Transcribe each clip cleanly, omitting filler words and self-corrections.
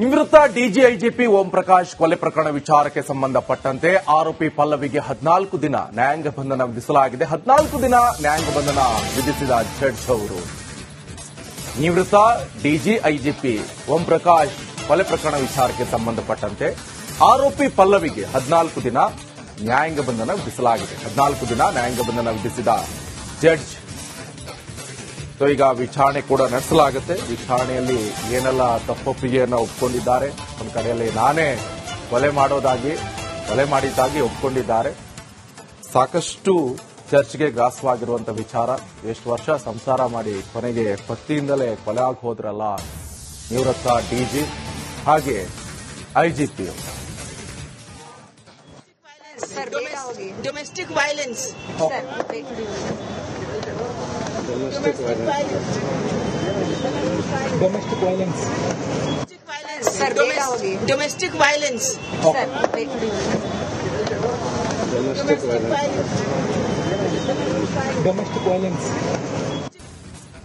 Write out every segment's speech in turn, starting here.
ನಿವೃತ್ತ ಡಿಜಿಐಜಿಪಿ ಓಂ ಪ್ರಕಾಶ್ ಕೊಲೆ ಪ್ರಕರಣ ವಿಚಾರಕ್ಕೆ ಸಂಬಂಧಪಟ್ಟಂತೆ ಆರೋಪಿ ಪಲ್ಲವಿಗೆ 14 ದಿನ ನ್ಯಾಯಾಂಗ ಬಂಧನ ವಿಧಿಸಲಾಗಿದೆ. 14 ದಿನ ನ್ಯಾಯಾಂಗ ಬಂಧನ ವಿಧಿಸಿದ ಜಡ್ಜ್ ಅವರು ನಿವೃತ್ತ ಡಿಜಿಐಜಿಪಿ ಓಂ ಪ್ರಕಾಶ್ ಕೊಲೆ ಪ್ರಕರಣ ವಿಚಾರಕ್ಕೆ ಸಂಬಂಧಪಟ್ಟಂತೆ ಆರೋಪಿ ಪಲ್ಲವಿಗೆ 14 ದಿನ ನ್ಯಾಯಾಂಗ ಬಂಧನ ವಿಧಿಸಲಾಗಿದೆ. 14 ದಿನ ನ್ಯಾಯಾಂಗ ಬಂಧನ ವಿಧಿಸಿದ ಜಡ್ಜ್ ಈಗ ವಿಚಾರಣೆ ಕೂಡ ನಡೆಸಲಾಗುತ್ತೆ. ವಿಚಾರಣೆಯಲ್ಲಿ ಏನೆಲ್ಲ ತಪ್ಪೊಪ್ಪಿಗೆಯನ್ನು ಒಪ್ಪಿಕೊಂಡಿದ್ದಾರೆ, ಒಂದು ಕಡೆಯಲ್ಲಿ ನಾನೇ ಕೊಲೆ ಮಾಡಿದ್ದಾಗಿ ಒಪ್ಪಿಕೊಂಡಿದ್ದಾರೆ. ಸಾಕಷ್ಟು ಚರ್ಚೆಗೆ ಗ್ರಾಸವಾಗಿರುವಂತಹ ವಿಚಾರ. ಎಷ್ಟು ವರ್ಷ ಸಂಸಾರ ಮಾಡಿ ಕೊನೆಗೆ ಪತಿಯಿಂದಲೇ ಕೊಲೆ ಆಗಿ ಹೋದ್ರಲ್ಲ ನಿವೃತ್ತ ಡಿಜಿ ಹಾಗೆ IGP. Domestic violence sir domestic violence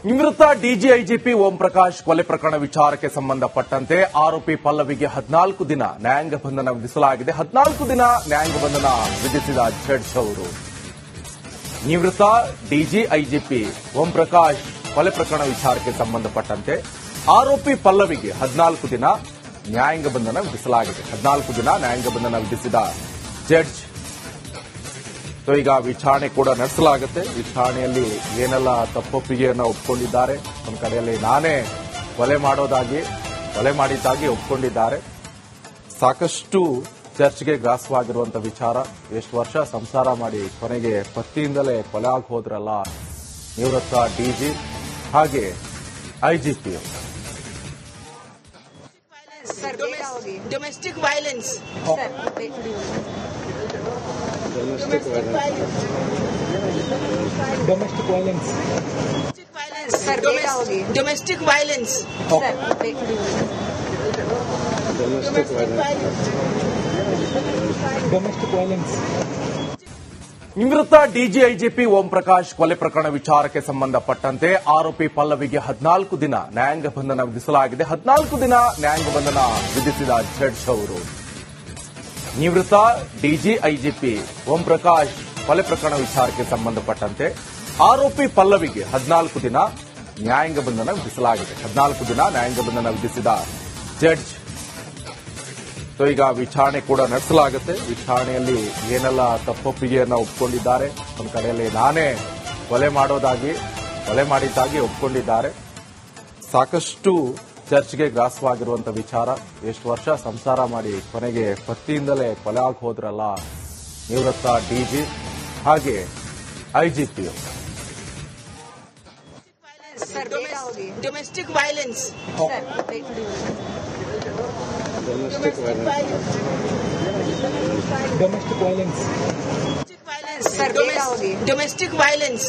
ನಿವೃತ್ತ ಡಿಜಿಐಜಿಪಿ ಓಂ ಪ್ರಕಾಶ್ ಕೊಲೆ ಪ್ರಕರಣ ವಿಚಾರಕ್ಕೆ ಸಂಬಂಧಪಟ್ಟಂತೆ ಆರೋಪಿ ಪಲ್ಲವಿಗೆ 14 ದಿನ ನ್ಯಾಯಾಂಗ ಬಂಧನ ವಿಧಿಸಲಾಗಿದೆ. 14 ದಿನ ನ್ಯಾಯಾಂಗ ಬಂಧನ ವಿಧಿಸಿದ ಜಡ್ಜ್ ಅವರು ನಿವೃತ್ತ ಡಿಜಿಐಜಿಪಿ ಓಂ ಪ್ರಕಾಶ್ ಕೊಲೆ ಪ್ರಕರಣ ವಿಚಾರಕ್ಕೆ ಸಂಬಂಧಪಟ್ಟಂತೆ ಆರೋಪಿ ಪಲ್ಲವಿಗೆ 14 ದಿನ ನ್ಯಾಯಾಂಗ ಬಂಧನ ವಿಧಿಸಲಾಗಿದೆ. 14 ದಿನ ನ್ಯಾಯಾಂಗ ಬಂಧನ ವಿಧಿಸಿದ ಜಡ್ಜ್ ಈಗ ವಿಚಾರಣೆ ಕೂಡ ನಡೆಸಲಾಗುತ್ತೆ. ವಿಚಾರಣೆಯಲ್ಲಿ ಏನೆಲ್ಲ ತಪ್ಪೊಪ್ಪಿಗೆಯನ್ನು ಒಪ್ಪಿಕೊಂಡಿದ್ದಾರೆ, ಒಂದು ಕಡೆಯಲ್ಲಿ ನಾನೇ ಕೊಲೆ ಮಾಡಿದ್ದಾಗಿ ಒಪ್ಪಿಕೊಂಡಿದ್ದಾರೆ. ಸಾಕಷ್ಟು ಚರ್ಚೆಗೆ ಗ್ರಾಸವಾಗಿರುವಂತಹ ವಿಚಾರ. ಎಷ್ಟು ವರ್ಷ ಸಂಸಾರ ಮಾಡಿ ಕೊನೆಗೆ ಪತಿಯಿಂದಲೇ ಕೊಲೆ ಆಗಿ ಹೋದ್ರಲ್ಲ ನಿವೃತ್ತ ಡಿಜಿ ಹಾಗೆ IGP. Domestic violence sir domestic violence ನಿವೃತ್ತ ಡಿಜಿಐಜಿಪಿ ಓಂ ಪ್ರಕಾಶ್ ಕೊಲೆ ಪ್ರಕರಣ ವಿಚಾರಕ್ಕೆ ಸಂಬಂಧಪಟ್ಟಂತೆ ಆರೋಪಿ ಪಲ್ಲವಿಗೆ 14 ದಿನ ನ್ಯಾಯಾಂಗ ಬಂಧನ ವಿಧಿಸಲಾಗಿದೆ. 14 ದಿನ ನ್ಯಾಯಾಂಗ ಬಂಧನ ವಿಧಿಸಿದ ಜಡ್ಜ್ ಅವರು ನಿವೃತ್ತ ಡಿಜಿಐಜಿಪಿ ಓಂ ಪ್ರಕಾಶ್ ಕೊಲೆ ಪ್ರಕರಣ ವಿಚಾರಕ್ಕೆ ಸಂಬಂಧಪಟ್ಟಂತೆ ಆರೋಪಿ ಪಲ್ಲವಿಗೆ 14 ದಿನ ನ್ಯಾಯಾಂಗ ಬಂಧನ ವಿಧಿಸಲಾಗಿದೆ. 14 ದಿನ ನ್ಯಾಯಾಂಗ ಬಂಧನ ವಿಧಿಸಿದ ಜಡ್ಜ್ ಈಗ ವಿಚಾರಣೆ ಕೂಡ ನಡೆಸಲಾಗುತ್ತೆ. ವಿಚಾರಣೆಯಲ್ಲಿ ಏನೆಲ್ಲ ತಪ್ಪೊಪ್ಪಿಗೆಯನ್ನು ಒಪ್ಪಿಕೊಂಡಿದ್ದಾರೆ, ಒಂದು ಕಡೆಯಲ್ಲಿ ನಾನೇ ಕೊಲೆ ಮಾಡಿದ್ದಾಗಿ ಒಪ್ಪಿಕೊಂಡಿದ್ದಾರೆ. ಸಾಕಷ್ಟು ಚರ್ಚೆಗೆ ಗ್ರಾಸವಾಗಿರುವಂತಹ ವಿಚಾರ. ಎಷ್ಟು ವರ್ಷ ಸಂಸಾರ ಮಾಡಿ ಕೊನೆಗೆ ಪತಿಯಿಂದಲೇ ಕೊಲೆ ಆಗಿ ಹೋದ್ರಲ್ಲ ನಿವೃತ್ತ ಡಿಜಿ ಹಾಗೆ IGP. Domestic violence sir domestic violence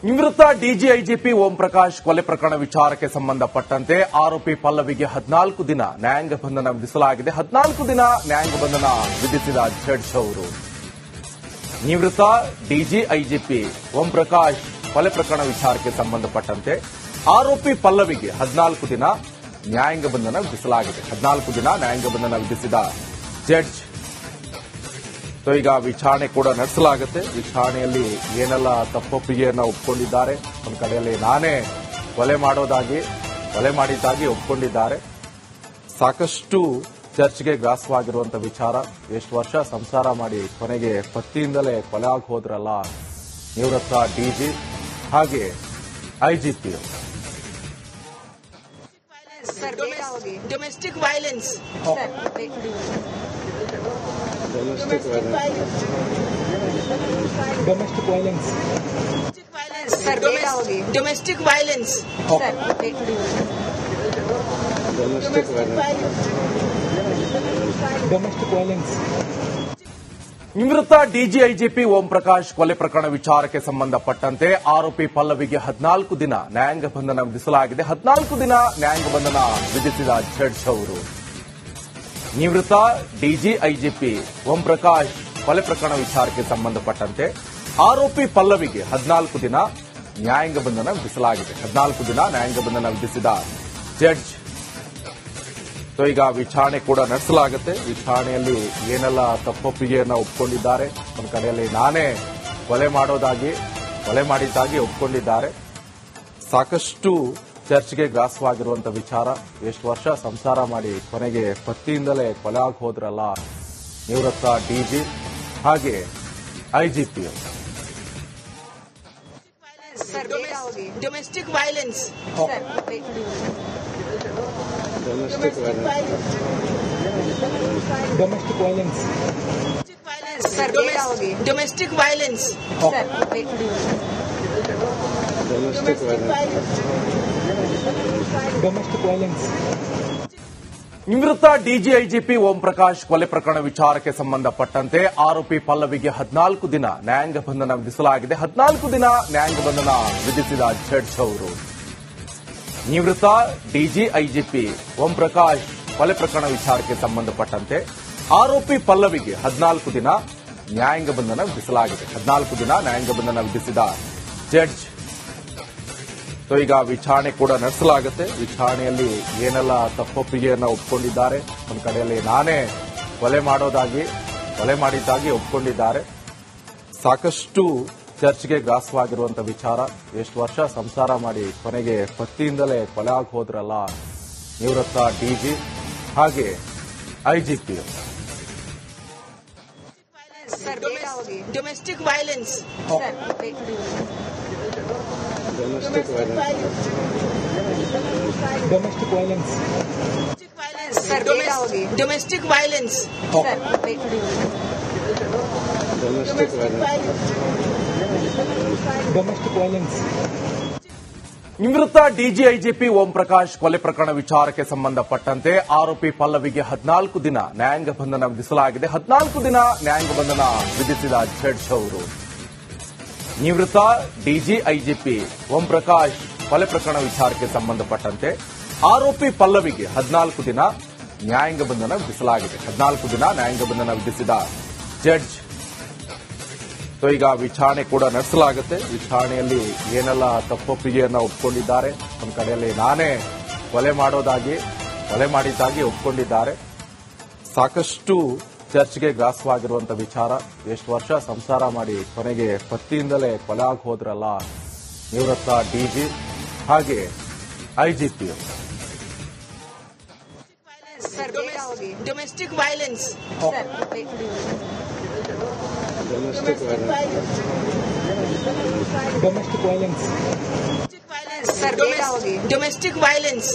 ನಿವೃತ್ತ ಡಿಜಿಐಜಿಪಿ ಓಂ ಪ್ರಕಾಶ್ ಕೊಲೆ ಪ್ರಕರಣ ವಿಚಾರಕ್ಕೆ ಸಂಬಂಧಪಟ್ಟಂತೆ ಆರೋಪಿ ಪಲ್ಲವಿಗೆ 14 ದಿನ ನ್ಯಾಯಾಂಗ ಬಂಧನ ವಿಧಿಸಲಾಗಿದೆ. 14 ದಿನ ನ್ಯಾಯಾಂಗ ಬಂಧನ ವಿಧಿಸಿದ ಜಡ್ಜ್ ಅವರು ನಿವೃತ್ತ ಡಿಜಿಐಜಿಪಿ ಓಂ ಪ್ರಕಾಶ್ ಕೊಲೆ ಪ್ರಕರಣ ವಿಚಾರಕ್ಕೆ ಸಂಬಂಧಪಟ್ಟಂತೆ ಆರೋಪಿ ಪಲ್ಲವಿಗೆ 14 ದಿನ ನ್ಯಾಯಾಂಗ ಬಂಧನ ವಿಧಿಸಲಾಗಿದೆ. 14 ದಿನ ನ್ಯಾಯಾಂಗ ಬಂಧನ ವಿಧಿಸಿದ ಜಡ್ಜ್ ಈಗ ವಿಚಾರಣೆ ಕೂಡ ನಡೆಸಲಾಗುತ್ತೆ. ವಿಚಾರಣೆಯಲ್ಲಿ ಏನೆಲ್ಲ ತಪ್ಪೊಪ್ಪಿಗೆಯನ್ನು ಒಪ್ಪಿಕೊಂಡಿದ್ದಾರೆ, ಒಂದು ಕಡೆಯಲ್ಲಿ ನಾನೇ ಕೊಲೆ ಮಾಡಿದ್ದಾಗಿ ಒಪ್ಪಿಕೊಂಡಿದ್ದಾರೆ. ಸಾಕಷ್ಟು ಚರ್ಚೆಗೆ ಗ್ರಾಸವಾಗಿರುವಂತಹ ವಿಚಾರ. ಎಷ್ಟು ವರ್ಷ ಸಂಸಾರ ಮಾಡಿ ಕೊನೆಗೆ ಪತಿಯಿಂದಲೇ ಕೊಲೆ ಆಗಿ ಹೋದ್ರಲ್ಲ ನಿವೃತ್ತ ಡಿಜಿ ಹಾಗೆ IGP. Domestic violence sir domestic violence ನಿವೃತ್ತ ಡಿಜಿಐಜಿಪಿ ಓಂ ಪ್ರಕಾಶ್ ಕೊಲೆ ಪ್ರಕರಣ ವಿಚಾರಕ್ಕೆ ಸಂಬಂಧಪಟ್ಟಂತೆ ಆರೋಪಿ ಪಲ್ಲವಿಗೆ 14 ದಿನ ನ್ಯಾಯಾಂಗ ಬಂಧನ ವಿಧಿಸಲಾಗಿದೆ. 14 ದಿನ ನ್ಯಾಯಾಂಗ ಬಂಧನ ವಿಧಿಸಿದ ಜಡ್ಜ್ ಅವರು ನಿವೃತ್ತ ಡಿಜಿಐಜಿಪಿ ಓಂ ಪ್ರಕಾಶ್ ಕೊಲೆ ಪ್ರಕರಣ ವಿಚಾರಕ್ಕೆ ಸಂಬಂಧಪಟ್ಟಂತೆ ಆರೋಪಿ ಪಲ್ಲವಿಗೆ 14 ದಿನ ನ್ಯಾಯಾಂಗ ಬಂಧನ ವಿಧಿಸಲಾಗಿದೆ. 14 ದಿನ ನ್ಯಾಯಾಂಗ ಬಂಧನ ವಿಧಿಸಿದ ಜಡ್ಜ್ ಈಗ ವಿಚಾರಣೆ ಕೂಡ ನಡೆಸಲಾಗುತ್ತೆ. ವಿಚಾರಣೆಯಲ್ಲಿ ಏನೆಲ್ಲ ತಪ್ಪೊಪ್ಪಿಗೆಯನ್ನು ಒಪ್ಪಿಕೊಂಡಿದ್ದಾರೆ, ಒಂದು ಕಡೆಯಲ್ಲಿ ನಾನೇ ಕೊಲೆ ಮಾಡಿದ್ದಾಗಿ ಒಪ್ಪಿಕೊಂಡಿದ್ದಾರೆ. ಸಾಕಷ್ಟು ಚರ್ಚೆಗೆ ಗ್ರಾಸವಾಗಿರುವಂತಹ ವಿಚಾರ. ಎಷ್ಟು ವರ್ಷ ಸಂಸಾರ ಮಾಡಿ ಕೊನೆಗೆ ಪತಿಯಿಂದಲೇ ಕೊಲೆ ಆಗಿ ಹೋದ್ರಲ್ಲ ನಿವೃತ್ತ ಡಿಜಿ ಹಾಗೆ IGP. Domestic violence domestic violence ನಿವೃತ್ತ ಡಿಜಿಐಜಿಪಿ ಓಂ ಪ್ರಕಾಶ್ ಕೊಲೆ ಪ್ರಕರಣ ವಿಚಾರಕ್ಕೆ ಸಂಬಂಧಪಟ್ಟಂತೆ ಆರೋಪಿ ಪಲ್ಲವಿಗೆ 14 ದಿನ ನ್ಯಾಯಾಂಗ ಬಂಧನ ವಿಧಿಸಲಾಗಿದೆ. 14 ದಿನ ನ್ಯಾಯಾಂಗ ಬಂಧನ ವಿಧಿಸಿದ ಜಡ್ಜ್ ಅವರು ನಿವೃತ್ತ ಡಿಜಿಐಜಿಪಿ ಓಂ ಪ್ರಕಾಶ್ ಕೊಲೆ ಪ್ರಕರಣ ವಿಚಾರಕ್ಕೆ ಸಂಬಂಧಪಟ್ಟಂತೆ ಆರೋಪಿ ಪಲ್ಲವಿಗೆ 14 ದಿನ ನ್ಯಾಯಾಂಗ ಬಂಧನ ವಿಧಿಸಲಾಗಿದೆ. 14 ದಿನ ನ್ಯಾಯಾಂಗ ಬಂಧನ ವಿಧಿಸಿದ ಜಡ್ಜ್ ಈಗ ವಿಚಾರಣೆ ಕೂಡ ನಡೆಸಲಾಗುತ್ತೆ. ವಿಚಾರಣೆಯಲ್ಲಿ ಏನೆಲ್ಲ ತಪ್ಪೊಪ್ಪಿಗೆಯನ್ನು ಒಪ್ಪಿಕೊಂಡಿದ್ದಾರೆ, ಒಂದು ಕಡೆಯಲ್ಲಿ ನಾನೇ ಕೊಲೆ ಮಾಡಿದ್ದಾಗಿ ಒಪ್ಪಿಕೊಂಡಿದ್ದಾರೆ. ಸಾಕಷ್ಟು ಚರ್ಚೆಗೆ ಗ್ರಾಸವಾಗಿರುವಂತಹ ವಿಚಾರ. ಎಷ್ಟು ವರ್ಷ ಸಂಸಾರ ಮಾಡಿ ಕೊನೆಗೆ ಪತಿಯಿಂದಲೇ ಕೊಲೆ ಆಗಿ ಹೋದ್ರಲ್ಲ ನಿವೃತ್ತ ಡಿಜಿ ಹಾಗೆ IGP. Domestic violence domestic violence ನಿವೃತ್ತ ಡಿಜಿಐಜಿಪಿ ಓಂ ಪ್ರಕಾಶ್ ಕೊಲೆ ಪ್ರಕರಣ ವಿಚಾರಕ್ಕೆ ಸಂಬಂಧಪಟ್ಟಂತೆ ಆರೋಪಿ ಪಲ್ಲವಿಗೆ 14 ದಿನ ನ್ಯಾಯಾಂಗ ಬಂಧನ ವಿಧಿಸಲಾಗಿದೆ. 14 ದಿನ ನ್ಯಾಯಾಂಗ ಬಂಧನ ವಿಧಿಸಿದ ಜಡ್ಜ್ ಅವರು ನಿವೃತ್ತ ಡಿಜಿಐಜಿಪಿ ಓಂ ಪ್ರಕಾಶ್ ಕೊಲೆ ಪ್ರಕರಣ ವಿಚಾರಕ್ಕೆ ಸಂಬಂಧಪಟ್ಟಂತೆ ಆರೋಪಿ ಪಲ್ಲವಿಗೆ 14 ದಿನ ನ್ಯಾಯಾಂಗ ಬಂಧನ ವಿಧಿಸಲಾಗಿದೆ. 14 ದಿನ ನ್ಯಾಯಾಂಗ ಬಂಧನ ವಿಧಿಸಿದ ಜಡ್ಜ್ ಈಗ ವಿಚಾರಣೆ ಕೂಡ ನಡೆಸಲಾಗುತ್ತೆ. ವಿಚಾರಣೆಯಲ್ಲಿ ಏನೆಲ್ಲ ತಪ್ಪೊಪ್ಪಿಗೆಯನ್ನು ಒಪ್ಪಿಕೊಂಡಿದ್ದಾರೆ, ಒಂದು ಕಡೆಯಲ್ಲಿ ನಾನೇ ಕೊಲೆ ಮಾಡಿದ್ದಾಗಿ ಒಪ್ಪಿಕೊಂಡಿದ್ದಾರೆ. ಸಾಕಷ್ಟು ಚರ್ಚೆಗೆ ಗ್ರಾಸವಾಗಿರುವಂತಹ ವಿಚಾರ. ಎಷ್ಟು ವರ್ಷ ಸಂಸಾರ ಮಾಡಿ ಕೊನೆಗೆ ಪತಿಯಿಂದಲೇ ಕೊಲೆ ಆಗಿ ಹೋದ್ರಲ್ಲ ನಿವೃತ್ತ ಡಿಜಿ ಹಾಗೆ IGP. Domestic violence domestic violence